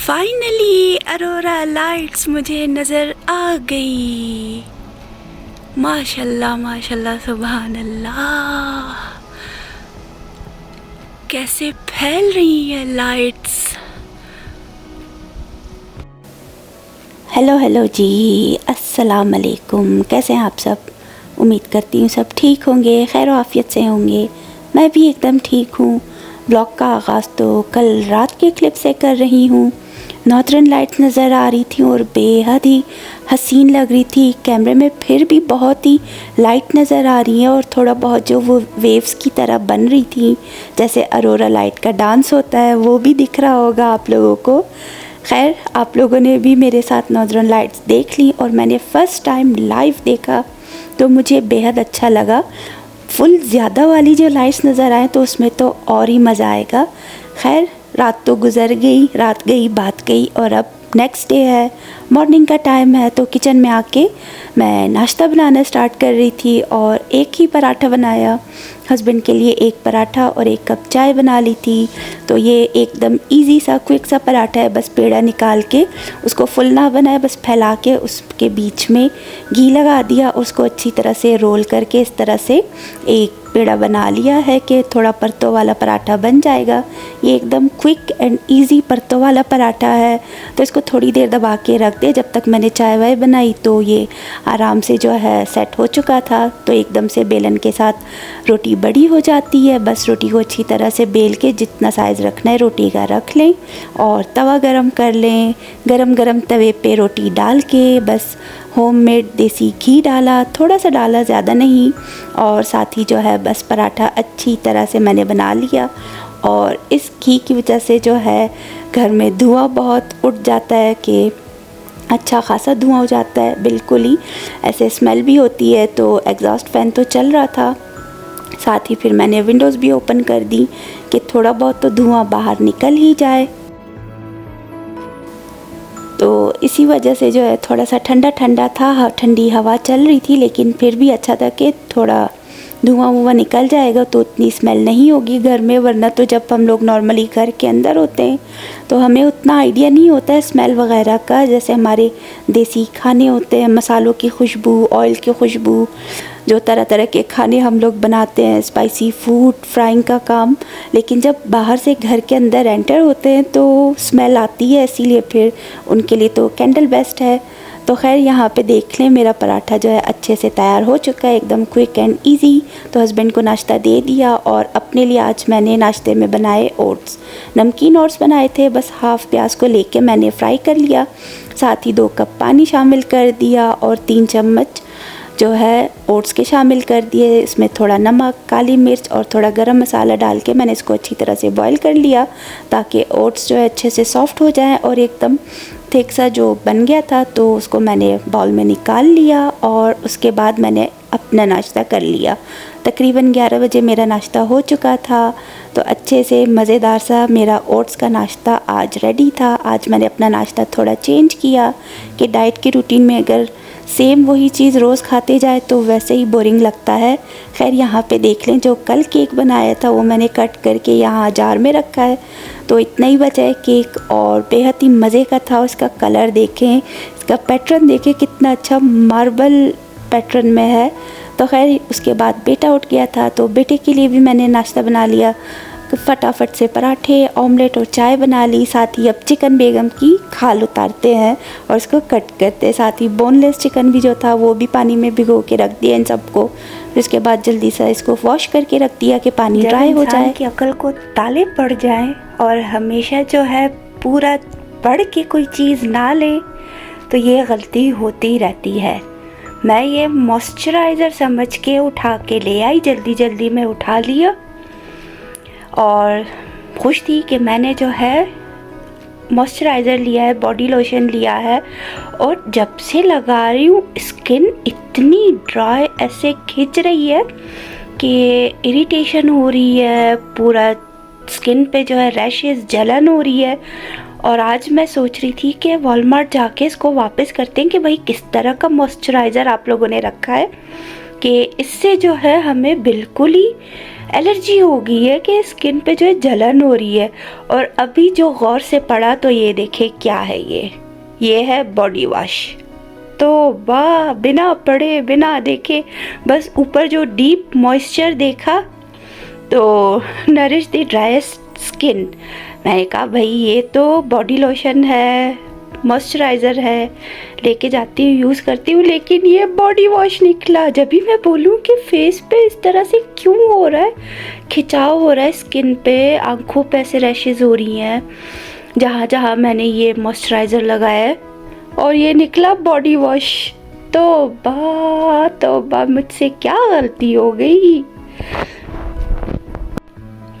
Finally Arora lights मुझे नज़र आ गई। माशाल्लाह माशाल्लाह सुभान अल्लाह, कैसे फैल रही है लाइट्स। हेलो जी, अस्सलाम वालेकुम। कैसे हैं आप सब? उम्मीद करती हूँ सब ठीक होंगे, खैर आफियत से होंगे। मैं भी एकदम ठीक हूँ। ब्लॉग का आगाज़ तो कल रात के क्लिप से कर रही हूँ। नॉर्दर्न लाइट्स नज़र आ रही थी और बेहद ही हसीन लग रही थी। कैमरे में फिर भी बहुत ही लाइट नज़र आ रही है और थोड़ा बहुत जो वो वेव्स की तरह बन रही थी, जैसे अरोरा लाइट का डांस होता है, वो भी दिख रहा होगा आप लोगों को। खैर, आप लोगों ने भी मेरे साथ नॉर्दर्न लाइट्स देख ली और मैंने फ़र्स्ट टाइम लाइव देखा तो मुझे बेहद अच्छा लगा। फुल ज़्यादा वाली जो लाइट्स नज़र आए तो उसमें तो और ही मज़ा आएगा। खैर, रात तो गुज़र गई, रात गई बात गई और अब नेक्स्ट डे है, मॉर्निंग का टाइम है। तो किचन में आके मैं नाश्ता बनाना स्टार्ट कर रही थी और एक ही पराठा बनाया। हस्बैंड के लिए एक पराठा और एक कप चाय बना ली थी। तो ये एकदम इजी सा क्विक सा पराठा है, बस पेड़ा निकाल के उसको फुल ना बनाए, बस फैला के उसके बीच में घी लगा दिया, उसको अच्छी तरह से रोल करके इस तरह से एक पेड़ा बना लिया है कि थोड़ा परतों वाला पराठा बन जाएगा। ये एकदम क्विक एंड इजी परतों वाला पराठा है। तो इसको थोड़ी देर दबा के रख दे। जब तक मैंने चाय वाय बनाई तो ये आराम से जो है सेट हो चुका था। तो एकदम से बेलन के साथ रोटी बड़ी हो जाती है। बस रोटी को अच्छी तरह से बेल के जितना साइज़ रखना है रोटी का रख लें और तवा गरम कर लें। गरम गरम तवे पे रोटी डाल के बस होममेड देसी घी डाला, थोड़ा सा डाला, ज़्यादा नहीं। और साथ ही जो है बस पराठा अच्छी तरह से मैंने बना लिया। और इस घी की वजह से जो है घर में धुआं बहुत उठ जाता है कि अच्छा खासा धुआं हो जाता है, बिल्कुल ही ऐसे स्मेल भी होती है। तो एग्जॉस्ट फैन तो चल रहा था, साथ ही फिर मैंने विंडोज़ भी ओपन कर दी कि थोड़ा बहुत तो धुआं बाहर निकल ही जाए। तो इसी वजह से जो है थोड़ा सा ठंडा ठंडा था, ठंडी हवा चल रही थी, लेकिन फिर भी अच्छा था कि थोड़ा धुआं निकल जाएगा तो उतनी स्मेल नहीं होगी घर में। वरना तो जब हम लोग नॉर्मली घर के अंदर होते हैं तो हमें उतना आइडिया नहीं होता है स्मेल वगैरह का। जैसे हमारे देसी खाने होते हैं, मसालों की खुशबू, ऑयल की खुशबू, जो तरह तरह के खाने हम लोग बनाते हैं, स्पाइसी फूड, फ्राइंग का काम। लेकिन जब बाहर से घर के अंदर एंटर होते हैं तो स्मेल आती है, इसीलिए फिर उनके लिए तो कैंडल बेस्ट है। तो खैर, यहाँ पे देख लें मेरा पराठा जो है अच्छे से तैयार हो चुका है, एकदम क्विक एंड इजी। तो हस्बैंड को नाश्ता दे दिया और अपने लिए आज मैंने नाश्ते में बनाए ओट्स, नमकीन ओट्स बनाए थे। बस हाफ़ प्याज को लेके मैंने फ्राई कर लिया, साथ ही 2 कप पानी शामिल कर दिया और 3 चम्मच जो है ओट्स के शामिल कर दिए। इसमें थोड़ा नमक, काली मिर्च और थोड़ा गरम मसाला डाल के मैंने इसको अच्छी तरह से बॉईल कर लिया ताकि ओट्स जो है अच्छे से सॉफ्ट हो जाएं। और एकदम थिक सा जो बन गया था तो उसको मैंने बाउल में निकाल लिया और उसके बाद मैंने अपना नाश्ता कर लिया। तकरीबन 11 बजे मेरा नाश्ता हो चुका था। तो अच्छे से मज़ेदार सा मेरा ओट्स का नाश्ता आज रेडी था। आज मैंने अपना नाश्ता थोड़ा चेंज किया कि डाइट की रूटीन में अगर सेम वही चीज़ रोज़ खाते जाए तो वैसे ही बोरिंग लगता है। खैर, यहाँ पे देख लें, जो कल केक बनाया था वो मैंने कट करके यहाँ जार में रखा है। तो इतना ही बचा है केक और बेहद ही मज़े का था। उसका कलर देखें, इसका पैटर्न देखें, कितना अच्छा मार्बल पैटर्न में है। तो खैर, उसके बाद बेटा उठ गया था तो बेटे के लिए भी मैंने नाश्ता बना लिया। फटाफट से पराठे, ऑमलेट और चाय बना ली। साथ ही अब चिकन बेगम की खाल उतारते हैं और इसको कट करते हैं। साथ ही बोनलेस चिकन भी जो था वो भी पानी में भिगो के रख दिया इन सबको। फिर उसके बाद जल्दी से इसको वॉश करके रख दिया कि पानी ड्राई हो जाए, कि अकल को ताले पड़ जाए और हमेशा जो है पूरा पढ़ के कोई चीज़ ना ले तो ये गलती होती रहती है। मैं ये मॉइस्चराइज़र समझ के उठा के ले आई, जल्दी जल्दी में उठा लिया और खुश थी कि मैंने जो है मॉइस्चराइज़र लिया है, बॉडी लोशन लिया है। और जब से लगा रही हूँ स्किन इतनी ड्राई ऐसे खिंच रही है कि इरिटेशन हो रही है, पूरा स्किन पे जो है रैशेस, जलन हो रही है। और आज मैं सोच रही थी कि वॉलमार्ट जाके इसको वापस करते हैं कि भाई किस तरह का मॉइस्चराइज़र आप लोगों ने रखा है कि इससे जो है हमें बिल्कुल ही एलर्जी हो गई है कि स्किन पे जो है जलन हो रही है। और अभी जो गौर से पढ़ा तो ये देखे क्या है, ये है बॉडी वॉश। तो वाह, बिना पढ़े बिना देखे बस ऊपर जो डीप मॉइस्चर देखा तो नरिश द ड्राइस्ट स्किन। मैंने कहा भाई ये तो बॉडी लोशन है, मॉइस्चराइज़र है, लेके जाती हूँ यूज़ करती हूँ, लेकिन ये बॉडी वॉश निकला। जब भी मैं बोलूँ कि फेस पे इस तरह से क्यों हो रहा है, खिंचाव हो रहा है स्किन पे, आंखों पे ऐसे रैशेज़ हो रही हैं जहाँ जहाँ मैंने ये मॉइस्चराइज़र लगाया है, और ये निकला बॉडी वॉश। तौबा मुझसे क्या गलती हो गई।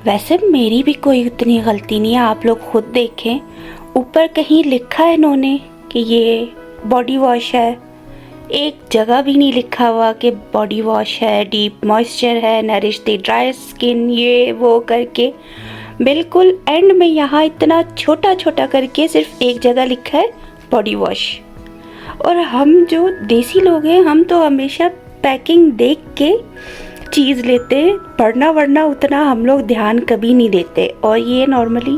वैसे मेरी भी कोई इतनी गलती नहीं है, आप लोग खुद देखें, ऊपर कहीं लिखा है इन्होंने कि ये बॉडी वॉश है, एक जगह भी नहीं लिखा हुआ कि बॉडी वॉश है, डीप मॉइस्चर है, नरिश द ड्राई स्किन, ये वो करके। बिल्कुल एंड में यहाँ इतना छोटा छोटा करके सिर्फ एक जगह लिखा है बॉडी वॉश। और हम जो देसी लोग हैं, हम तो हमेशा पैकिंग देख के चीज़ लेते, पढ़ना वरना उतना हम लोग ध्यान कभी नहीं देते। और ये नॉर्मली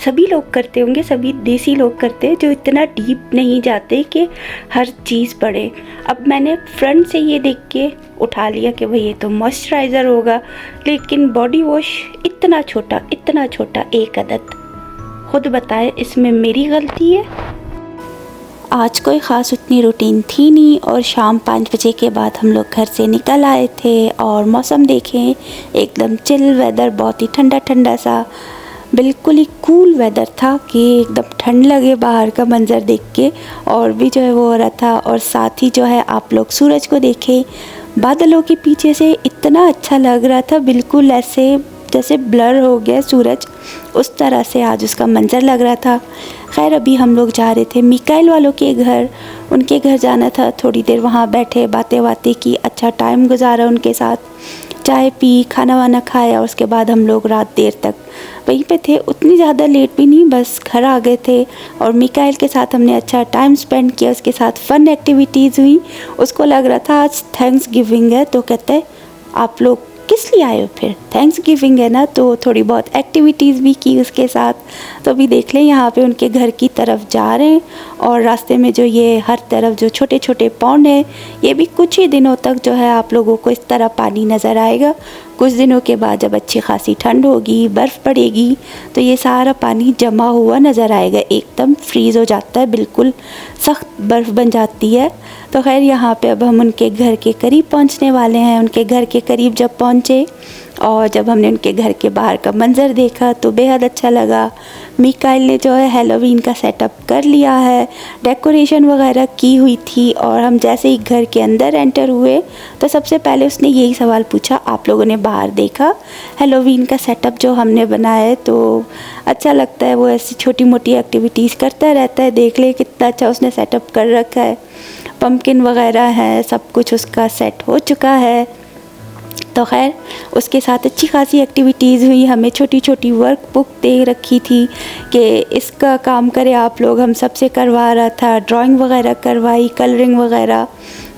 सभी लोग करते होंगे, सभी देसी लोग करते हैं, जो इतना डीप नहीं जाते कि हर चीज़ पढ़े। अब मैंने फ्रंट से ये देख के उठा लिया कि भाई ये तो मॉइस्चराइज़र होगा, लेकिन बॉडी वॉश इतना छोटा एक अदद। खुद बताए इसमें मेरी गलती है। आज कोई ख़ास उतनी रूटीन थी नहीं और शाम 5 बजे के बाद हम लोग घर से निकल आए थे और मौसम देखें, एकदम चिल वेदर, बहुत ही ठंडा ठंडा सा, बिल्कुल ही कूल वेदर था कि एकदम ठंड लगे बाहर का मंज़र देख के। और भी जो है वो हो रहा था, और साथ ही जो है आप लोग सूरज को देखें, बादलों के पीछे से इतना अच्छा लग रहा था, बिल्कुल ऐसे जैसे ब्लर हो गया सूरज, उस तरह से आज उसका मंज़र लग रहा था। खैर अभी हम लोग जा रहे थे मिकाइल वालों के घर, उनके घर जाना था। थोड़ी देर वहाँ बैठे, बातें की, अच्छा टाइम गुजारा उनके साथ, चाय पी, खाना वाना खाया, और उसके बाद हम लोग रात देर तक वहीं पे थे। उतनी ज़्यादा लेट भी नहीं, बस घर आ गए थे। और मिकाइल के साथ हमने अच्छा टाइम स्पेंड किया, उसके साथ फ़न एक्टिविटीज़ हुई। उसको लग रहा था आज थैंक्स गिविंग है, तो कहते हैं आप लोग किस लिए आए हो, फिर थैंक्स गिविंग है ना, तो थोड़ी बहुत एक्टिविटीज़ भी की उसके साथ। तो अभी देख लें यहाँ पे उनके घर की तरफ जा रहे हैं, और रास्ते में जो ये हर तरफ जो छोटे छोटे पौंड हैं, ये भी कुछ ही दिनों तक जो है आप लोगों को इस तरह पानी नज़र आएगा। कुछ दिनों के बाद जब अच्छी खासी ठंड होगी, बर्फ़ पड़ेगी, तो ये सारा पानी जमा हुआ नज़र आएगा, एकदम फ्रीज़ हो जाता है, बिल्कुल सख्त बर्फ़ बन जाती है। तो खैर यहाँ पे अब हम उनके घर के करीब पहुँचने वाले हैं। उनके घर के करीब जब पहुँचे और जब हमने उनके घर के बाहर का मंज़र देखा तो बेहद अच्छा लगा। मिकाइल ने जो है हैलोवीन का सेटअप कर लिया है, डेकोरेशन वगैरह की हुई थी, और हम जैसे ही घर के अंदर एंटर हुए तो सबसे पहले उसने यही सवाल पूछा, आप लोगों ने बाहर देखा हैलोवीन का सेटअप जो हमने बनाया है? तो अच्छा लगता है, वो ऐसी छोटी मोटी एक्टिविटीज़ करता रहता है। देख ले कितना अच्छा उसने सेटअप कर रखा है, पम्पकिन वगैरह है, सब कुछ उसका सेट हो चुका है। तो खैर उसके साथ अच्छी खासी एक्टिविटीज़ हुई। हमें छोटी छोटी वर्क बुक दे रखी थी कि इसका काम करें आप लोग, हम सबसे करवा रहा था, ड्राइंग वगैरह करवाई, कलरिंग वगैरह।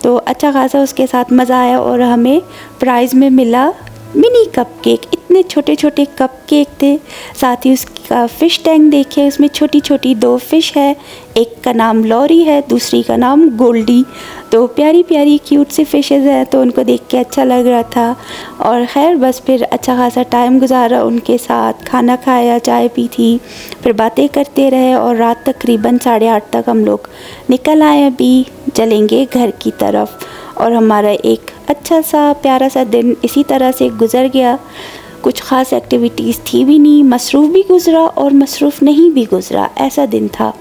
तो अच्छा खासा उसके साथ मज़ा आया, और हमें प्राइज़ में मिला मिनी कप केक। इतने छोटे छोटे कप केक थे। साथ ही उसका फ़िश टैंक देखे, उसमें छोटी छोटी 2 फ़िश है, एक का नाम लॉरी है, दूसरी का नाम गोल्डी। तो प्यारी प्यारी क्यूट सी फ़िशेज़ हैं, तो उनको देख के अच्छा लग रहा था। और ख़ैर बस फिर अच्छा खासा टाइम गुजारा उनके साथ, खाना खाया, चाय पी थी, फिर बातें करते रहे, और रात तकरीबन 8:30 तक हम लोग निकल आए। अभी चलेंगे घर की तरफ, और हमारा एक अच्छा सा प्यारा सा दिन इसी तरह से गुज़र गया। कुछ ख़ास एक्टिविटीज़ थी भी नहीं, मसरूफ़ भी गुज़रा और मसरूफ़ नहीं भी गुज़रा, ऐसा दिन था।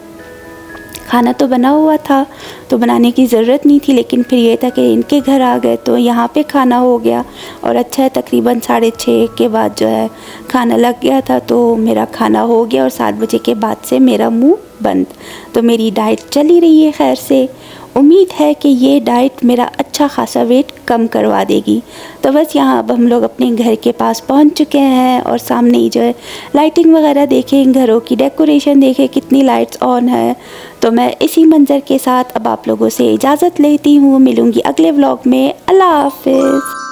खाना तो बना हुआ था, तो बनाने की ज़रूरत नहीं थी, लेकिन फिर ये था कि इनके घर आ गए तो यहाँ पे खाना हो गया। और अच्छा है तकरीबन 6:30 के बाद जो है खाना लग गया था, तो मेरा खाना हो गया, और 7 बजे के बाद से मेरा मुंह बंद। तो मेरी डाइट चली रही है खैर से। उम्मीद है कि ये डाइट मेरा अच्छा खासा वेट कम करवा देगी। तो बस यहाँ अब हम लोग अपने घर के पास पहुँच चुके हैं और सामने ही जो है लाइटिंग वगैरह देखें, घरों की डेकोरेशन देखें, कितनी लाइट्स ऑन है। तो मैं इसी मंज़र के साथ अब आप लोगों से इजाज़त लेती हूँ। मिलूँगी अगले व्लॉग में। अल्लाह हाफ़िज़।